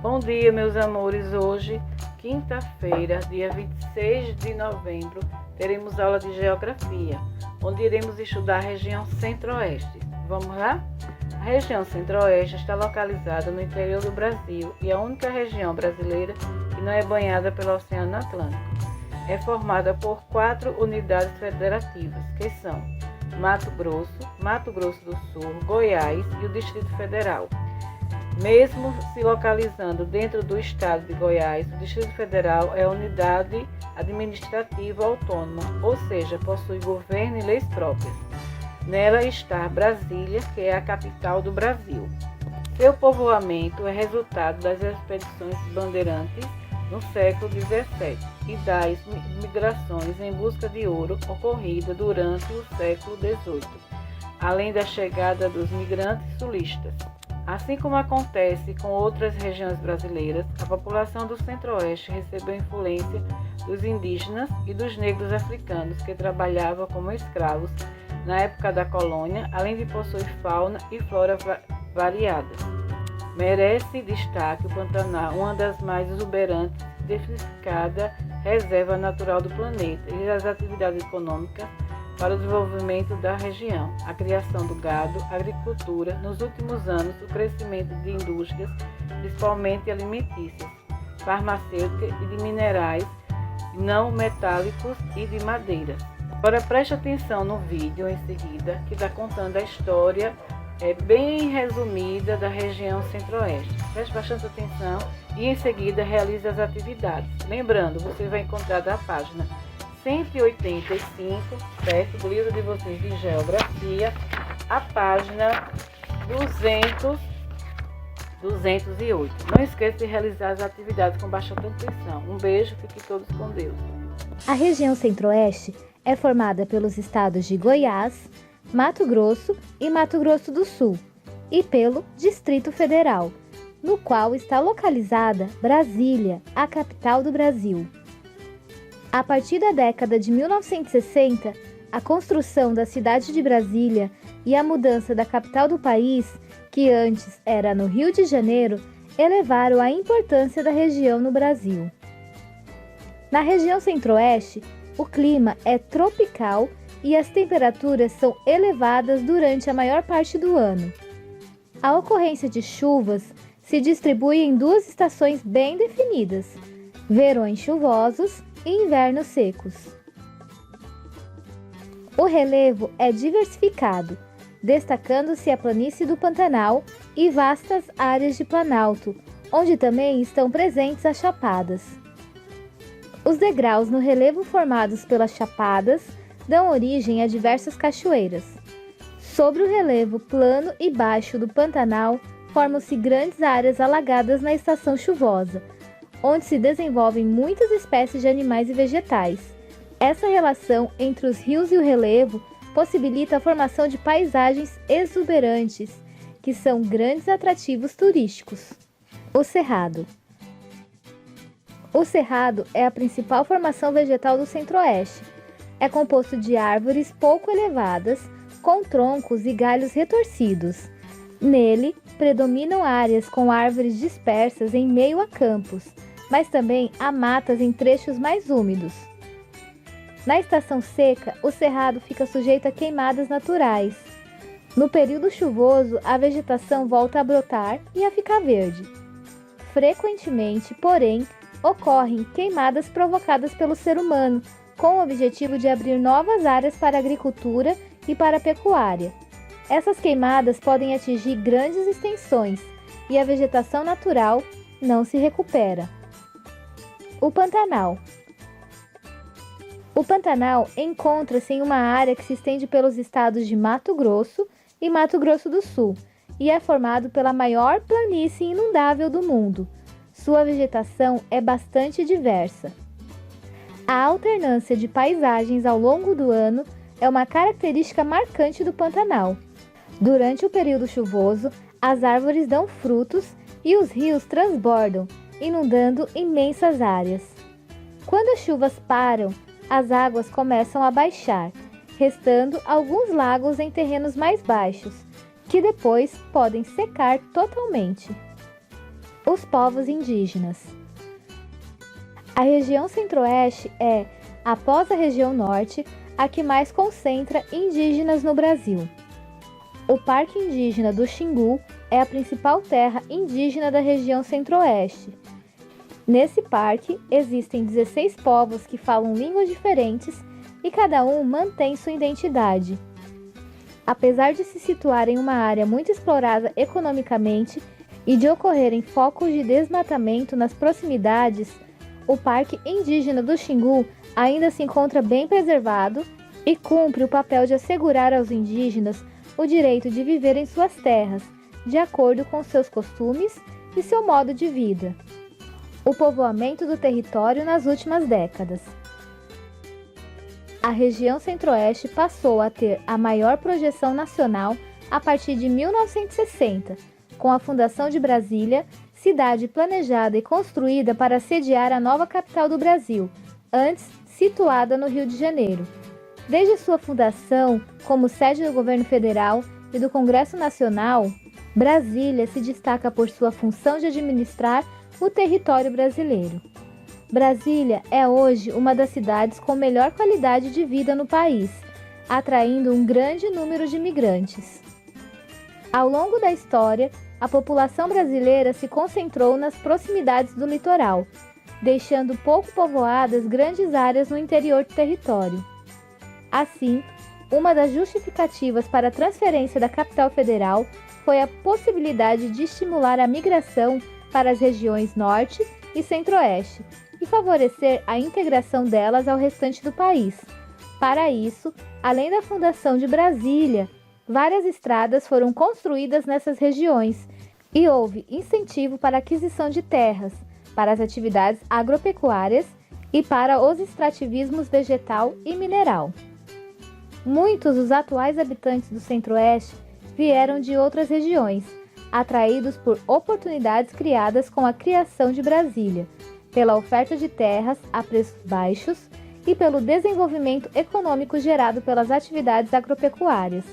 Bom dia, meus amores. Hoje, quinta-feira, dia 26 de novembro, teremos aula de Geografia, onde iremos estudar a região Centro-Oeste. Vamos lá? A região Centro-Oeste está localizada no interior do Brasil e é a única região brasileira que não é banhada pelo Oceano Atlântico. É formada por 4 unidades federativas, que são Mato Grosso do Sul, Goiás e o Distrito Federal. Mesmo se localizando dentro do estado de Goiás, o Distrito Federal é a unidade administrativa autônoma, ou seja, possui governo e leis próprias. Nela está Brasília, que é a capital do Brasil. Seu povoamento é resultado das expedições bandeirantes no século XVII e das migrações em busca de ouro ocorrida durante o século XVIII, além da chegada dos migrantes sulistas. Assim como acontece com outras regiões brasileiras, a população do Centro-Oeste recebeu influência dos indígenas e dos negros africanos que trabalhavam como escravos na época da colônia, além de possuir fauna e flora variadas. Merece destaque o Pantanal, uma das mais exuberantes e diversificada reserva natural do planeta, e as atividades econômicas para o desenvolvimento da região, a criação do gado, a agricultura, nos últimos anos o crescimento de indústrias, principalmente alimentícias, farmacêuticas e de minerais não metálicos e de madeira. Agora preste atenção no vídeo em seguida, que está contando a história bem resumida da região Centro-Oeste. Preste bastante atenção e em seguida realize as atividades. Lembrando, você vai encontrar da página 185, certo? Do livro de vocês de Geografia, a página 208. Não esqueça de realizar as atividades com bastante atenção. Um beijo, fiquem todos com Deus. A região Centro-Oeste é formada pelos estados de Goiás, Mato Grosso e Mato Grosso do Sul, e pelo Distrito Federal, no qual está localizada Brasília, a capital do Brasil. A partir da década de 1960, a construção da cidade de Brasília e a mudança da capital do país, que antes era no Rio de Janeiro, elevaram a importância da região no Brasil. Na região Centro-Oeste, o clima é tropical e as temperaturas são elevadas durante a maior parte do ano. A ocorrência de chuvas se distribui em 2 estações bem definidas: verões chuvosos e invernos secos. O relevo é diversificado, destacando-se a planície do Pantanal e vastas áreas de planalto, onde também estão presentes as chapadas. Os degraus no relevo formados pelas chapadas dão origem a diversas cachoeiras. Sobre o relevo plano e baixo do Pantanal, formam-se grandes áreas alagadas na estação chuvosa, onde se desenvolvem muitas espécies de animais e vegetais. Essa relação entre os rios e o relevo possibilita a formação de paisagens exuberantes, que são grandes atrativos turísticos. O Cerrado. O Cerrado é a principal formação vegetal do Centro-Oeste. É composto de árvores pouco elevadas, com troncos e galhos retorcidos. Nele, predominam áreas com árvores dispersas em meio a campos, mas também há matas em trechos mais úmidos. Na estação seca, o cerrado fica sujeito a queimadas naturais. No período chuvoso, a vegetação volta a brotar e a ficar verde. Frequentemente, porém, ocorrem queimadas provocadas pelo ser humano, com o objetivo de abrir novas áreas para a agricultura e para a pecuária. Essas queimadas podem atingir grandes extensões e a vegetação natural não se recupera. O Pantanal. O Pantanal encontra-se em uma área que se estende pelos estados de Mato Grosso e Mato Grosso do Sul e é formado pela maior planície inundável do mundo. Sua vegetação é bastante diversa. A alternância de paisagens ao longo do ano é uma característica marcante do Pantanal. Durante o período chuvoso, as árvores dão frutos e os rios transbordam, inundando imensas áreas. Quando as chuvas param, as águas começam a baixar, restando alguns lagos em terrenos mais baixos, que depois podem secar totalmente. Os povos indígenas. A região Centro-Oeste é, após a região Norte, a que mais concentra indígenas no Brasil. O Parque Indígena do Xingu é a principal terra indígena da região Centro-Oeste. Nesse parque, existem 16 povos que falam línguas diferentes e cada um mantém sua identidade. Apesar de se situar em uma área muito explorada economicamente e de ocorrerem focos de desmatamento nas proximidades, o Parque Indígena do Xingu ainda se encontra bem preservado e cumpre o papel de assegurar aos indígenas o direito de viver em suas terras, de acordo com seus costumes e seu modo de vida. O povoamento do território nas últimas décadas. A região Centro-Oeste passou a ter a maior projeção nacional a partir de 1960, com a fundação de Brasília, cidade planejada e construída para sediar a nova capital do Brasil, antes situada no Rio de Janeiro. Desde sua fundação, como sede do governo federal e do Congresso Nacional, Brasília se destaca por sua função de administrar o território brasileiro. Brasília é hoje uma das cidades com melhor qualidade de vida no país, atraindo um grande número de imigrantes. Ao longo da história, a população brasileira se concentrou nas proximidades do litoral, deixando pouco povoadas grandes áreas no interior do território. Assim, uma das justificativas para a transferência da capital federal foi a possibilidade de estimular a migração para as regiões Norte e Centro-Oeste e favorecer a integração delas ao restante do país. Para isso, além da fundação de Brasília, várias estradas foram construídas nessas regiões e houve incentivo para a aquisição de terras, para as atividades agropecuárias e para os extrativismos vegetal e mineral. Muitos dos atuais habitantes do Centro-Oeste vieram de outras regiões, atraídos por oportunidades criadas com a criação de Brasília, pela oferta de terras a preços baixos e pelo desenvolvimento econômico gerado pelas atividades agropecuárias.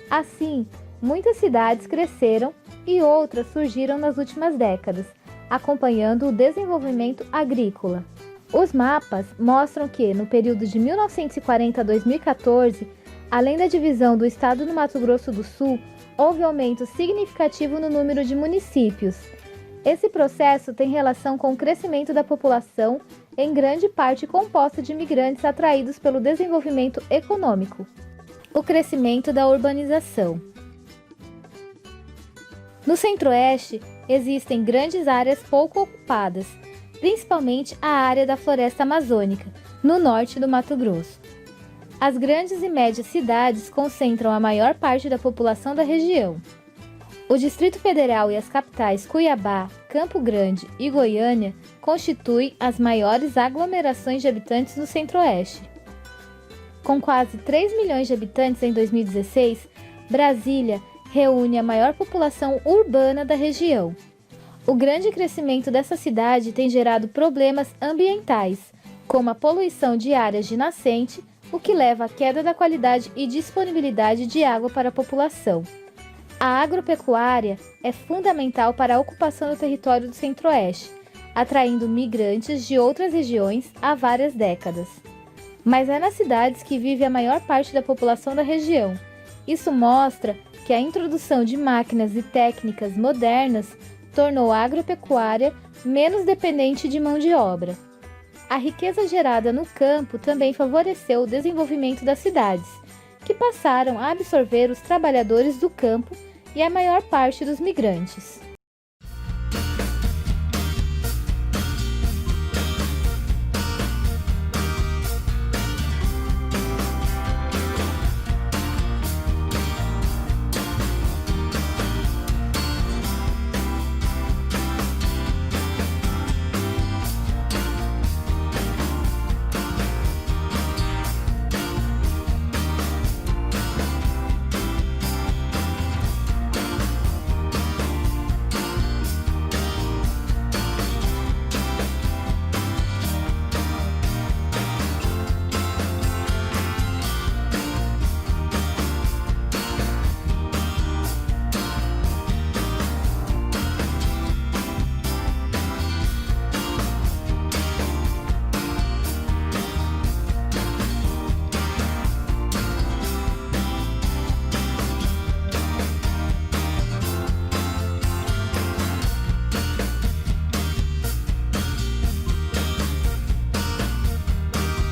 Assim, muitas cidades cresceram e outras surgiram nas últimas décadas, acompanhando o desenvolvimento agrícola. Os mapas mostram que, no período de 1940 a 2014, além da divisão do estado do Mato Grosso do Sul, houve aumento significativo no número de municípios. Esse processo tem relação com o crescimento da população, em grande parte composta de imigrantes atraídos pelo desenvolvimento econômico. O crescimento da urbanização. No Centro-Oeste, existem grandes áreas pouco ocupadas, principalmente a área da floresta amazônica, no norte do Mato Grosso. As grandes e médias cidades concentram a maior parte da população da região. O Distrito Federal e as capitais Cuiabá, Campo Grande e Goiânia constituem as maiores aglomerações de habitantes do Centro-Oeste. Com quase 3 milhões de habitantes em 2016, Brasília reúne a maior população urbana da região. O grande crescimento dessa cidade tem gerado problemas ambientais, como a poluição de áreas de nascente, o que leva à queda da qualidade e disponibilidade de água para a população. A agropecuária é fundamental para a ocupação do território do Centro-Oeste, atraindo migrantes de outras regiões há várias décadas. Mas é nas cidades que vive a maior parte da população da região. Isso mostra que a introdução de máquinas e técnicas modernas tornou a agropecuária menos dependente de mão de obra. A riqueza gerada no campo também favoreceu o desenvolvimento das cidades, que passaram a absorver os trabalhadores do campo e a maior parte dos migrantes.